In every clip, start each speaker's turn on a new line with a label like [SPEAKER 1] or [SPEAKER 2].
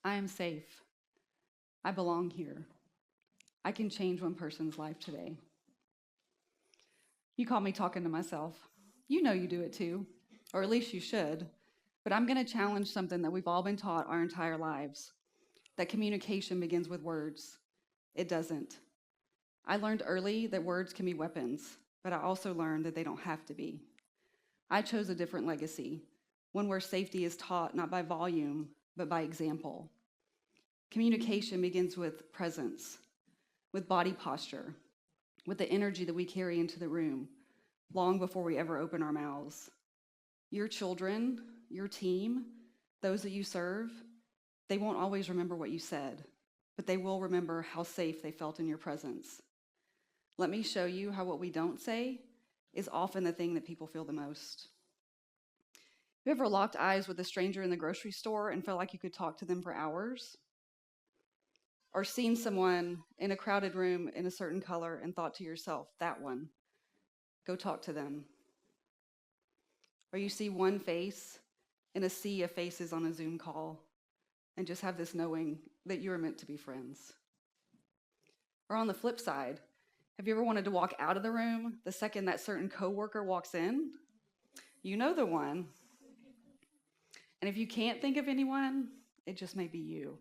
[SPEAKER 1] I am safe. I belong here. I can change one person's life today. You caught me talking to myself. You know you do it too, or at least you should. But I'm going to challenge something that we've all been taught our entire lives, that communication begins with words. It doesn't. I learned early that words can be weapons, but I also learned that they don't have to be. I chose a different legacy, one where safety is taught not by volume, but by example. Communication begins with presence, with body posture, with the energy that we carry into the room, long before we ever open our mouths. Your children, your team, those that you serve, they won't always remember what you said, but they will remember how safe they felt in your presence. Let me show you how what we don't say is often the thing that people feel the most. Have you ever locked eyes with a stranger in the grocery store and felt like you could talk to them for hours? Or seen someone in a crowded room in a certain color and thought to yourself, that one, go talk to them. Or you see one face in a sea of faces on a Zoom call and just have this knowing that you are meant to be friends. Or on the flip side, have you ever wanted to walk out of the room the second that certain coworker walks in? You know the one. And if you can't think of anyone, it just may be you.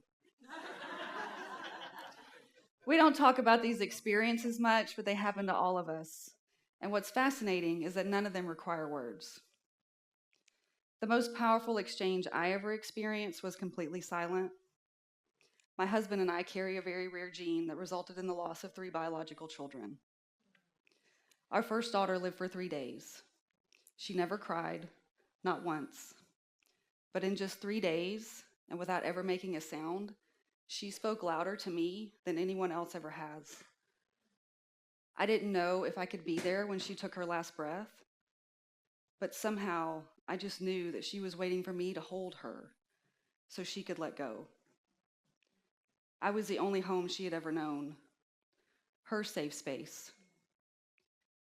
[SPEAKER 1] We don't talk about these experiences much, but they happen to all of us. And what's fascinating is that none of them require words. The most powerful exchange I ever experienced was completely silent. My husband and I carry a very rare gene that resulted in the loss of 3 biological children. Our first daughter lived for 3 days. She never cried, not once. But in just 3 days, and without ever making a sound, she spoke louder to me than anyone else ever has. I didn't know if I could be there when she took her last breath, but somehow I just knew that she was waiting for me to hold her so she could let go. I was the only home she had ever known, her safe space.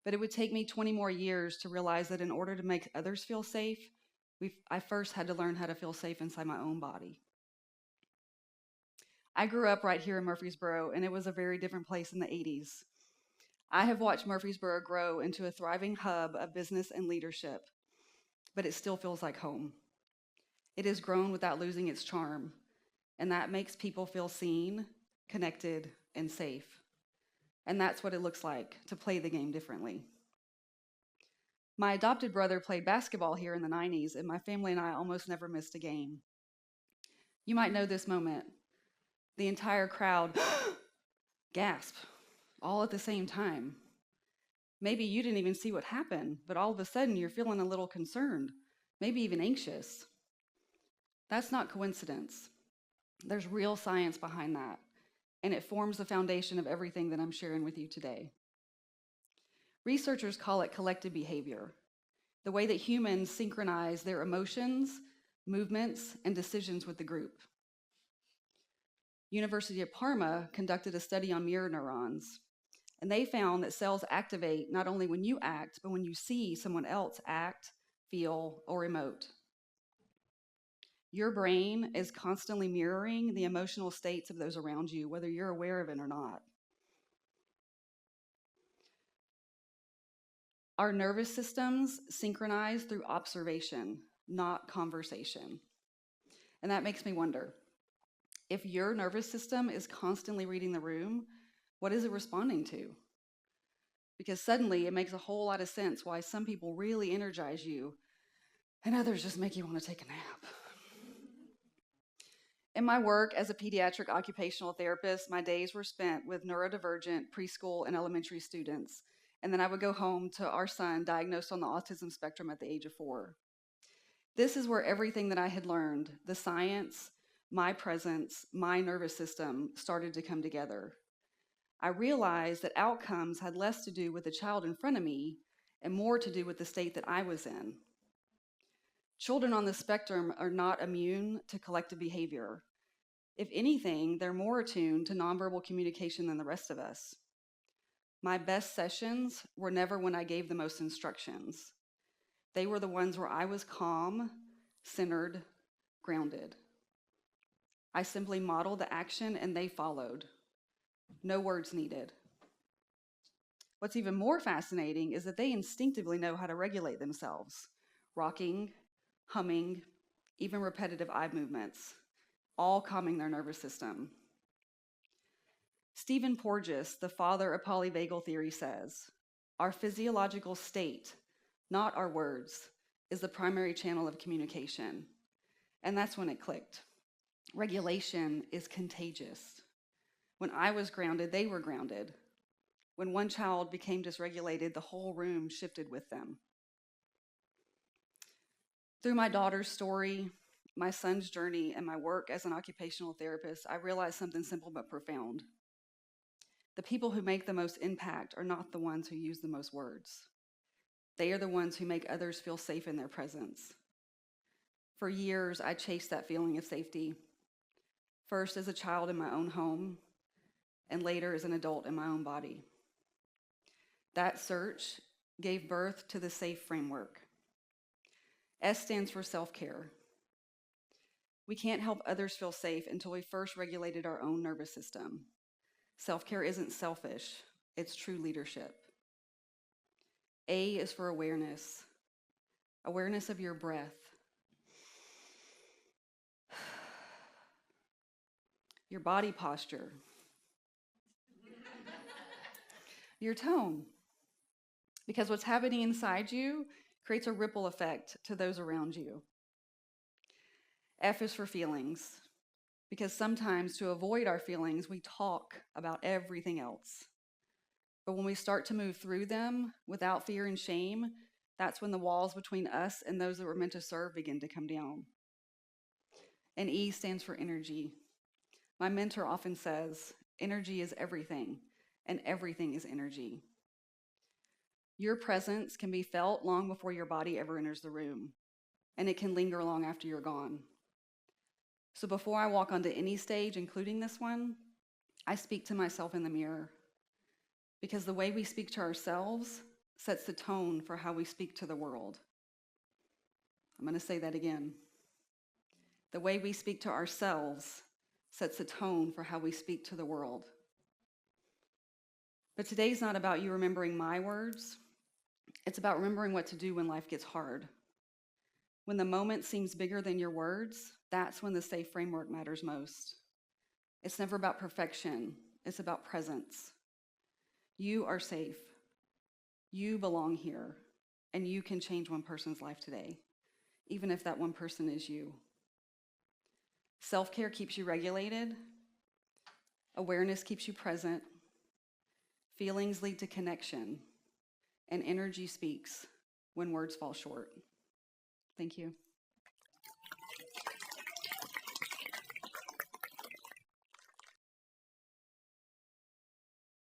[SPEAKER 1] But it would take me 20 more years to realize that in order to make others feel safe, I first had to learn how to feel safe inside my own body. I grew up right here in Murfreesboro, and it was a very different place in the 80s. I have watched Murfreesboro grow into a thriving hub of business and leadership, but it still feels like home. It has grown without losing its charm, and that makes people feel seen, connected, and safe. And that's what it looks like to play the game differently. My adopted brother played basketball here in the 90s, and my family and I almost never missed a game. You might know this moment. The entire crowd gasp, all at the same time. Maybe you didn't even see what happened, but all of a sudden you're feeling a little concerned, maybe even anxious. That's not coincidence. There's real science behind that, and it forms the foundation of everything that I'm sharing with you today. Researchers call it collective behavior, the way that humans synchronize their emotions, movements, and decisions with the group. University of Parma conducted a study on mirror neurons, and they found that cells activate not only when you act, but when you see someone else act, feel, or emote. Your brain is constantly mirroring the emotional states of those around you, whether you're aware of it or not. Our nervous systems synchronize through observation, not conversation. And that makes me wonder, if your nervous system is constantly reading the room, what is it responding to? Because suddenly it makes a whole lot of sense why some people really energize you and others just make you want to take a nap. In my work as a pediatric occupational therapist, my days were spent with neurodivergent preschool and elementary students, and then I would go home to our son diagnosed on the autism spectrum at the age of 4. This is where everything that I had learned, the science, my presence, my nervous system, started to come together. I realized that outcomes had less to do with the child in front of me and more to do with the state that I was in. Children on the spectrum are not immune to collective behavior. If anything, they're more attuned to nonverbal communication than the rest of us. My best sessions were never when I gave the most instructions. They were the ones where I was calm, centered, grounded. I simply modeled the action and they followed. No words needed. What's even more fascinating is that they instinctively know how to regulate themselves. Rocking, humming, even repetitive eye movements, all calming their nervous system. Stephen Porges, the father of polyvagal theory, says, our physiological state, not our words, is the primary channel of communication. And that's when it clicked. Regulation is contagious. When I was grounded, they were grounded. When one child became dysregulated, the whole room shifted with them. Through my daughter's story, my son's journey, and my work as an occupational therapist, I realized something simple but profound. The people who make the most impact are not the ones who use the most words. They are the ones who make others feel safe in their presence. For years, I chased that feeling of safety, first as a child in my own home, and later as an adult in my own body. That search gave birth to the SAFE framework. S stands for self-care. We can't help others feel safe until we first regulated our own nervous system. Self-care isn't selfish, it's true leadership. A is for awareness. Awareness of your breath. Your body posture. Your tone. Because what's happening inside you creates a ripple effect to those around you. F is for feelings. Because sometimes to avoid our feelings, we talk about everything else. But when we start to move through them without fear and shame, that's when the walls between us and those that we're meant to serve begin to come down. And E stands for energy. My mentor often says, energy is everything, and everything is energy. Your presence can be felt long before your body ever enters the room, and it can linger long after you're gone. So before I walk onto any stage, including this one, I speak to myself in the mirror. Because the way we speak to ourselves sets the tone for how we speak to the world. I'm going to say that again. The way we speak to ourselves sets the tone for how we speak to the world. But today's not about you remembering my words. It's about remembering what to do when life gets hard. When the moment seems bigger than your words, that's when the SAFE framework matters most. It's never about perfection. It's about presence. You are safe. You belong here. And you can change one person's life today, even if that one person is you. Self-care keeps you regulated. Awareness keeps you present. Feelings lead to connection. And energy speaks when words fall short. Thank you.